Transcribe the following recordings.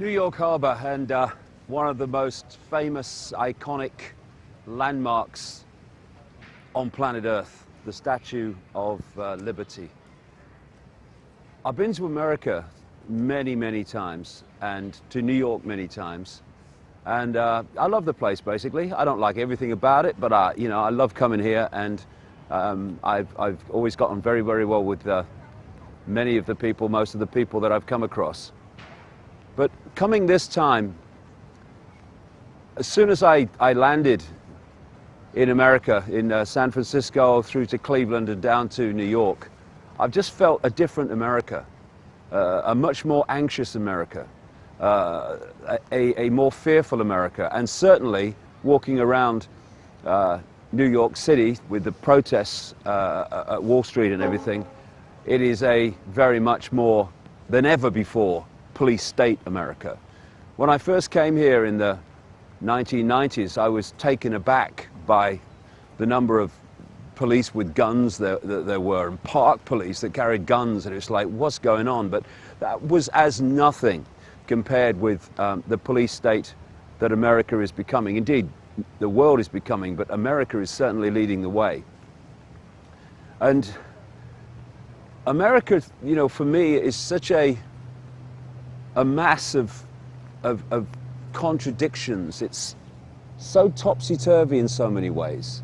New York Harbor, and one of the most famous, iconic landmarks on planet Earth, the Statue of Liberty. I've been to America many times, and to New York many times, and I love the place. Basically, I don't like everything about it, but I love coming here, and I've always gotten very well with many of the people, most of the people that I've come across. But coming this time, as soon as I landed in America, in San Francisco, through to Cleveland and down to New York, I've just felt a different America, a much more anxious America, a more fearful America, and certainly walking around New York City with the protests at Wall Street and everything, it is a very much more than ever before police state America. When I first came here in the 1990s, I was taken aback by the number of police with guns that there were, and park police that carried guns, and it's like, what's going on? But that was as nothing compared with the police state that America is becoming. Indeed, the world is becoming, but America is certainly leading the way. And America, for me, is such a mass of contradictions. It's so topsy-turvy in so many ways.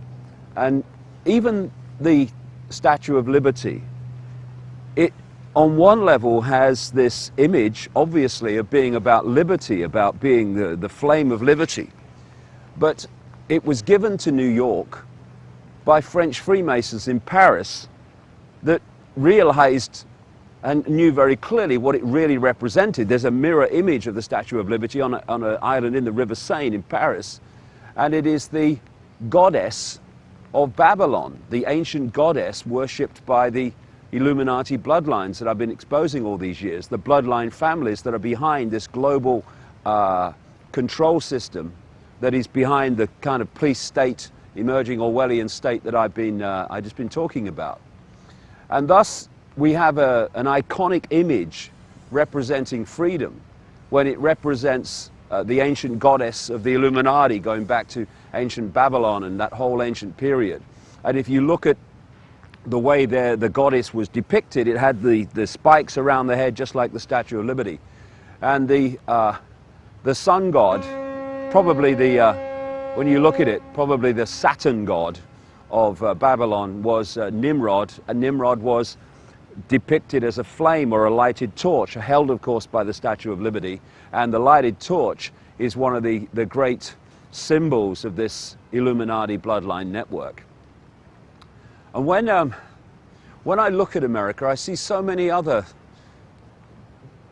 And even the Statue of Liberty, it on one level has this image, obviously, of being about liberty, about being the flame of liberty. But it was given to New York by French Freemasons in Paris that realized and knew very clearly what it really represented. There's a mirror image of the Statue of Liberty on an island in the River Seine in Paris, and it is the goddess of Babylon, the ancient goddess worshipped by the Illuminati bloodlines that I've been exposing all these years, the bloodline families that are behind this global control system that is behind the kind of police state, emerging Orwellian state that I've just been talking about. And thus, we have an iconic image representing freedom when it represents the ancient goddess of the Illuminati, going back to ancient Babylon and that whole ancient period. And if you look at the way the goddess was depicted, it had the spikes around the head, just like the Statue of Liberty. And the sun god, probably when you look at it, probably the Saturn god of Babylon was Nimrod, and Nimrod was depicted as a flame or a lighted torch, held of course by the Statue of Liberty, and the lighted torch is one of the great symbols of this Illuminati bloodline network. And when I look at America, I see so many other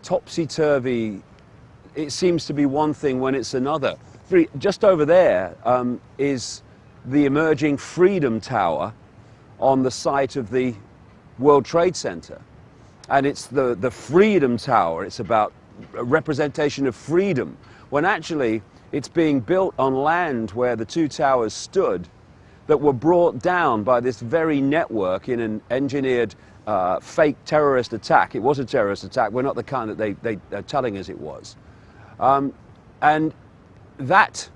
topsy-turvy. It seems to be one thing when it's another. Just over there is the emerging Freedom Tower on the site of the World Trade Center, and it's the Freedom Tower. It's about a representation of freedom, when actually it's being built on land where the two towers stood, that were brought down by this very network in an engineered fake terrorist attack. It was a terrorist attack. We're not the kind that they're telling us it was. And that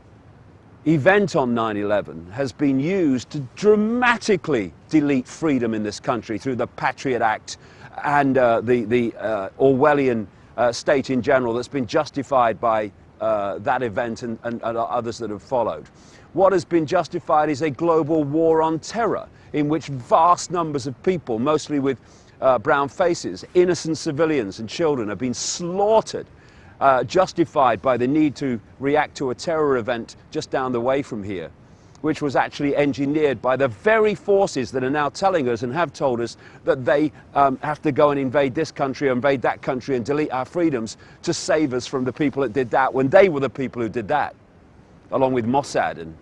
event on 9/11 has been used to dramatically delete freedom in this country through the Patriot Act and the Orwellian state in general that's been justified by that event and others that have followed. What has been justified is a global war on terror in which vast numbers of people, mostly with brown faces, innocent civilians and children, have been slaughtered, justified by the need to react to a terror event just down the way from here, which was actually engineered by the very forces that are now telling us and have told us that they have to go and invade this country, invade that country, and delete our freedoms to save us from the people that did that, when they were the people who did that, along with Mossad, and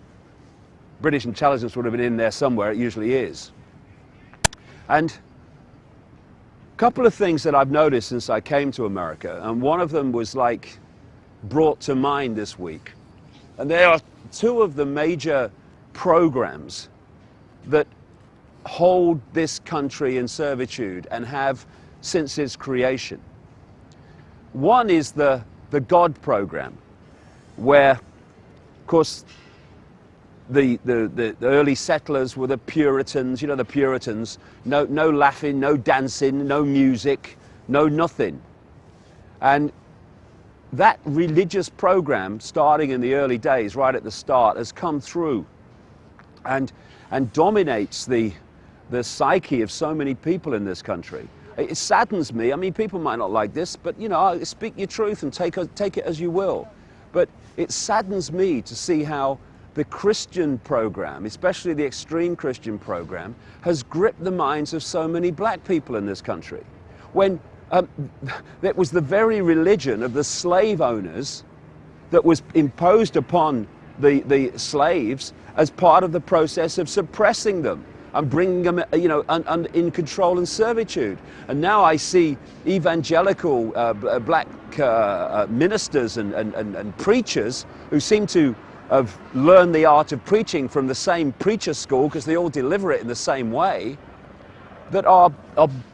British intelligence would have been in there somewhere. It usually is. And a couple of things that I've noticed since I came to America, and one of them was like brought to mind this week. And there are two of the major programs that hold this country in servitude and have since its creation. One is the the God program, where, of course, the early settlers were the Puritans, you know, the Puritans, no laughing, no dancing, no music, no nothing. And that religious program, starting in the early days, right at the start, has come through and dominates the psyche of so many people in this country. It saddens me. I mean, people might not like this, but, you know, speak your truth and take it as you will. But it saddens me to see how the Christian program, especially the extreme Christian program, has gripped the minds of so many black people in this country. When it was the very religion of the slave owners that was imposed upon the slaves as part of the process of suppressing them and bringing them, you know, in control and servitude. And now I see evangelical black ministers and preachers who seem to have learned the art of preaching from the same preacher school, because they all deliver it in the same way, that are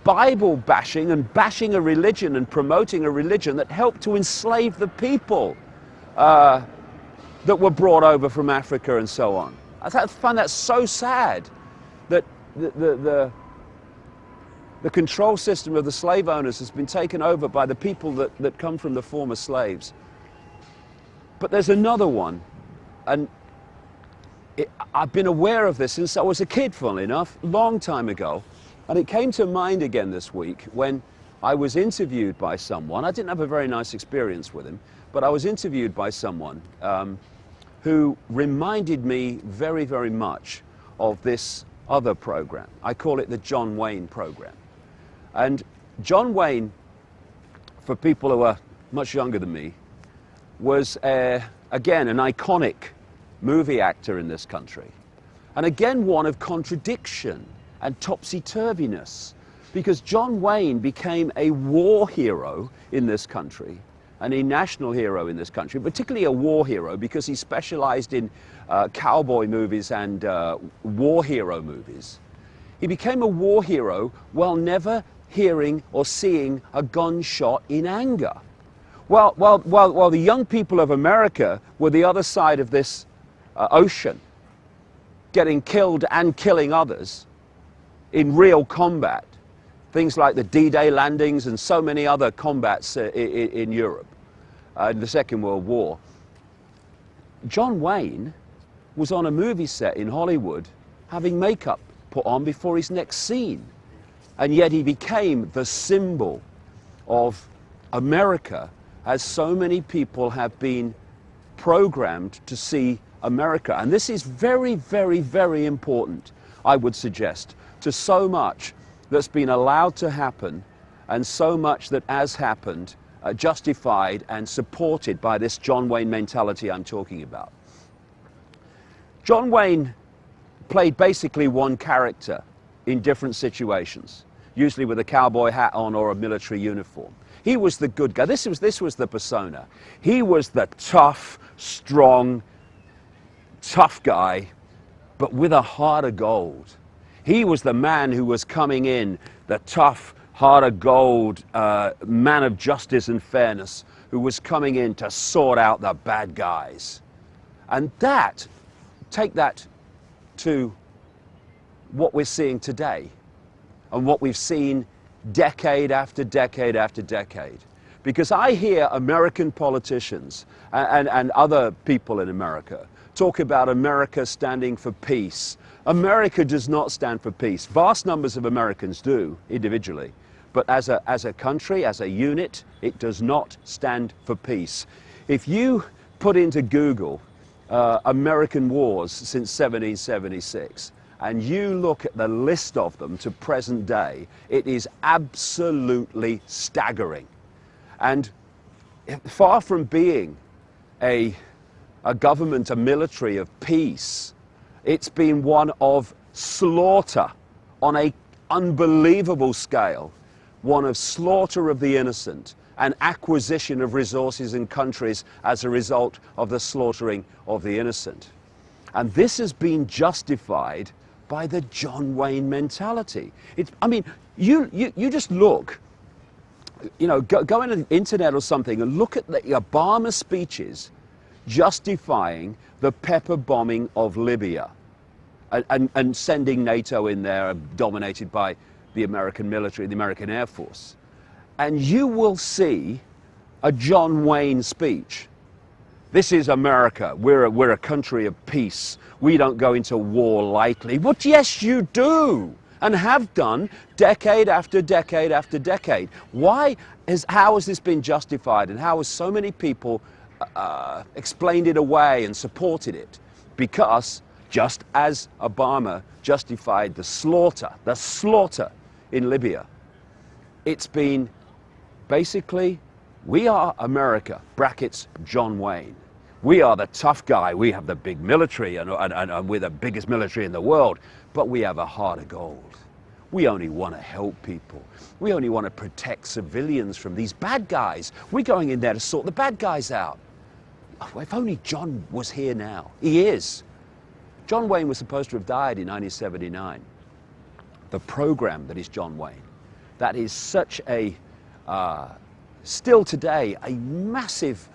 Bible bashing and bashing a religion and promoting a religion that helped to enslave the people that were brought over from Africa and so on. I find that so sad, that the control system of the slave owners has been taken over by the people that come from the former slaves. But there's another one, and I've been aware of this since I was a kid, funnily enough, a long time ago. And it came to mind again this week when I was interviewed by someone. I didn't have a very nice experience with him, but I was interviewed by someone who reminded me very, very much of this other program. I call it the John Wayne program. And John Wayne, for people who are much younger than me, was, again, an iconic movie actor in this country. And again, one of contradiction and topsy-turviness, because John Wayne became a war hero in this country, and a national hero in this country, particularly a war hero because he specialized in cowboy movies and war hero movies. He became a war hero while never hearing or seeing a gunshot in anger. While the young people of America were the other side of this ocean, getting killed and killing others in real combat, things like the D-Day landings and so many other combats in Europe in the Second World War. John Wayne was on a movie set in Hollywood having makeup put on before his next scene, and yet he became the symbol of America, as so many people have been programmed to see America. And this is very, very, very important, I would suggest, to so much that's been allowed to happen, and so much that has happened, justified and supported by this John Wayne mentality I'm talking about. John Wayne played basically one character in different situations, usually with a cowboy hat on or a military uniform. He was the good guy. This was the persona. He was the tough, strong, tough guy, but with a heart of gold. He was the man who was coming in, the tough, heart of gold man of justice and fairness, who was coming in to sort out the bad guys. And that, take that to what we're seeing today, and what we've seen decade after decade after decade. Because I hear American politicians and other people in America talk about America standing for peace. America does not stand for peace. Vast numbers of Americans do, individually. But as a country, as a unit, it does not stand for peace. If you put into Google American wars since 1776, and you look at the list of them to present day, it is absolutely staggering. And far from being a government, a military of peace, it's been one of slaughter on an unbelievable scale, one of slaughter of the innocent and acquisition of resources in countries as a result of the slaughtering of the innocent. And this has been justified by the John Wayne mentality. I mean, you just look you know, go on the internet or something and look at the Obama speeches justifying the pepper bombing of Libya and sending NATO in there, dominated by the American military, the American Air Force. And you will see a John Wayne speech. This is America. We're a country of peace. We don't go into war lightly. But yes, you do, and have done decade after decade after decade. How has this been justified, and how has so many people explained it away and supported it? Because just as Obama justified the slaughter in Libya, it's been basically, we are America, brackets John Wayne. We are the tough guy. We have the big military, and we're the biggest military in the world, but we have a heart of gold. We only want to help people. We only want to protect civilians from these bad guys. We're going in there to sort the bad guys out. Oh, if only John was here now. He is. John Wayne was supposed to have died in 1979. The program that is John Wayne, that is such a, still today, a massive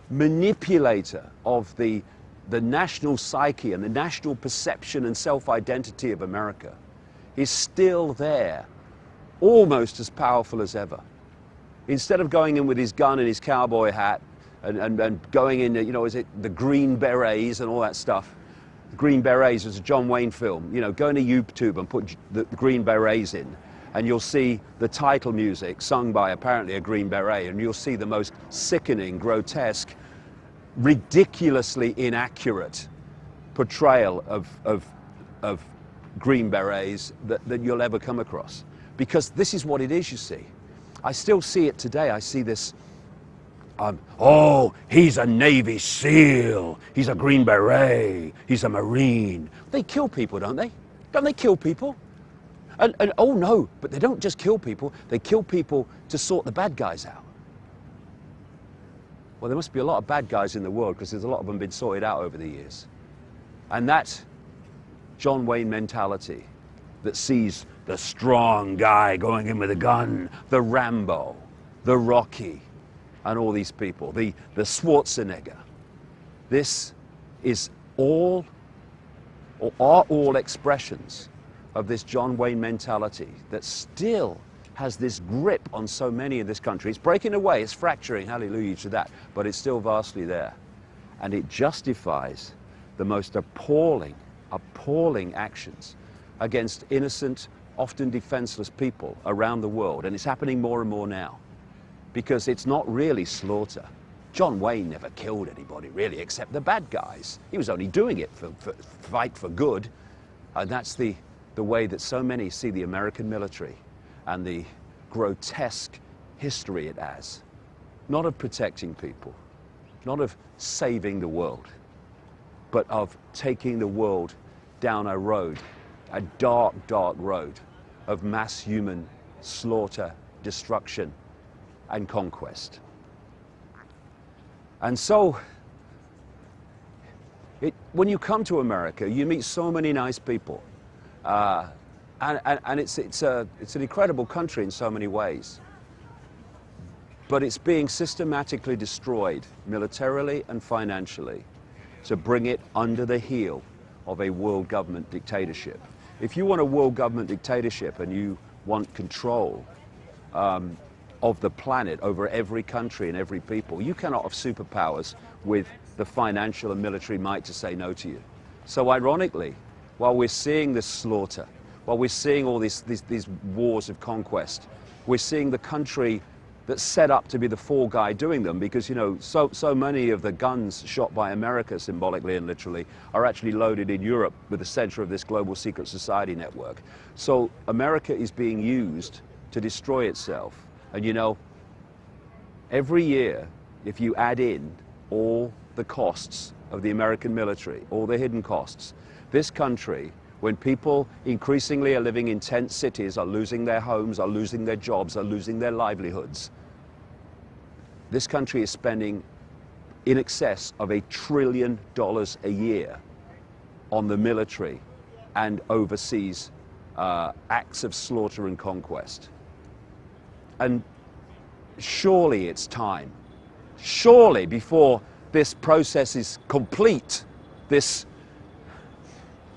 manipulator of the national psyche and the national perception and self-identity of America, is still there, almost as powerful as ever. Instead of going in with his gun and his cowboy hat and going in, you know, is it the Green Berets and all that stuff? The Green Berets was a John Wayne film. You know, go into YouTube and put the Green Berets in, and you'll see the title music sung by apparently a Green Beret, and you'll see the most sickening, grotesque, ridiculously inaccurate portrayal of Green Berets that you'll ever come across. Because this is what it is, you see. I still see it today. I see this, oh, he's a Navy SEAL, he's a Green Beret, he's a Marine. They kill people, don't they? Don't they kill people? And oh no, but they don't just kill people, they kill people to sort the bad guys out. Well, there must be a lot of bad guys in the world, because there's a lot of them been sorted out over the years. And that John Wayne mentality that sees the strong guy going in with a gun, the Rambo, the Rocky, and all these people, the Schwarzenegger. This is all, or are all, expressions of this John Wayne mentality that still has this grip on so many in this country. It's breaking away, it's fracturing, hallelujah to that, but it's still vastly there. And it justifies the most appalling actions against innocent, often defenseless people around the world. And it's happening more and more now, because it's not really slaughter. John Wayne never killed anybody, really, except the bad guys. He was only doing it for fight for good. And that's the way that so many see the American military and the grotesque history it has. Not of protecting people, not of saving the world, but of taking the world down a road, a dark, dark road of mass human slaughter, destruction, and conquest. And so, when you come to America, you meet so many nice people. And it's an incredible country in so many ways. But it's being systematically destroyed, militarily and financially, to bring it under the heel of a world government dictatorship. If you want a world government dictatorship and you want control of the planet over every country and every people, you cannot have superpowers with the financial and military might to say no to you. So ironically, while we're seeing this slaughter, while we're seeing all these wars of conquest, we're seeing the country that's set up to be the fall guy doing them, because, you know, so many of the guns shot by America, symbolically and literally, are actually loaded in Europe with the center of this global secret society network. So America is being used to destroy itself. And you know, every year, if you add in all the costs of the American military, all the hidden costs, this country, when people increasingly are living in tent cities, are losing their homes, are losing their jobs, are losing their livelihoods, this country is spending in excess of $1 trillion a year on the military and overseas acts of slaughter and conquest. And surely it's time, surely before this process is complete, this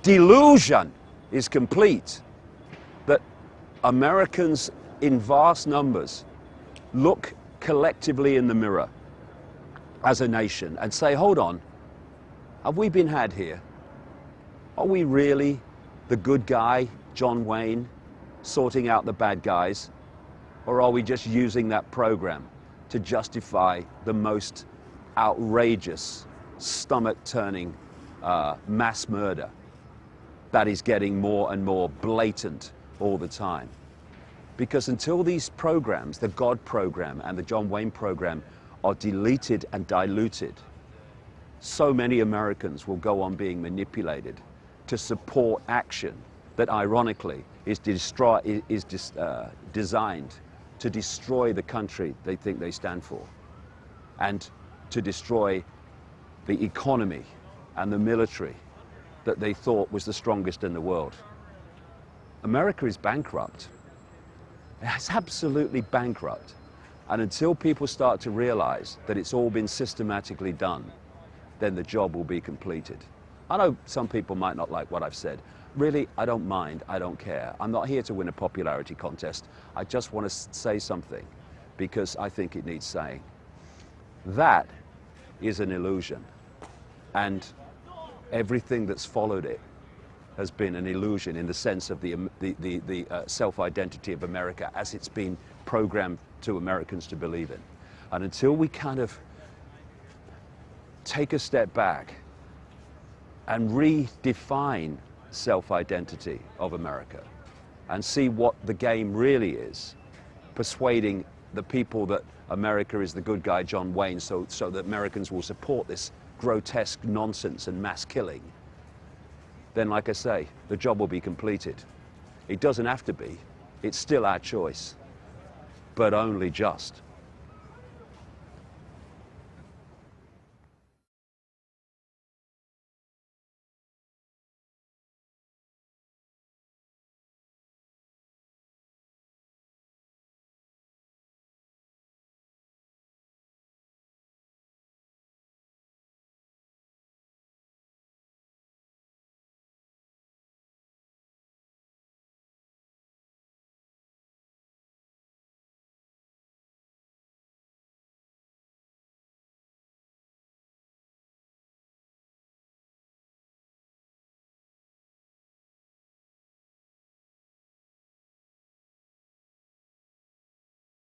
delusion is complete, that Americans in vast numbers look collectively in the mirror as a nation and say, hold on, have we been had here? Are we really the good guy, John Wayne, sorting out the bad guys? Or are we just using that program to justify the most outrageous, stomach-turning mass murder that is getting more and more blatant all the time? Because until these programs, the God program and the John Wayne program, are deleted and diluted, so many Americans will go on being manipulated to support action that ironically is designed to destroy the country they think they stand for, and to destroy the economy and the military that they thought was the strongest in the world. America is bankrupt. It's absolutely bankrupt. And until people start to realize that it's all been systematically done, then the job will be completed. I know some people might not like what I've said. Really, I don't mind, I don't care. I'm not here to win a popularity contest. I just want to say something because I think it needs saying. That is an illusion. And everything that's followed it has been an illusion in the sense of the self-identity of America as it's been programmed to Americans to believe in. And until we kind of take a step back and redefine self-identity of America and see what the game really is, persuading the people that America is the good guy, John Wayne, so that Americans will support this grotesque nonsense and mass killing, then, like I say, the job will be completed. It doesn't have to be. It's still our choice, but only just.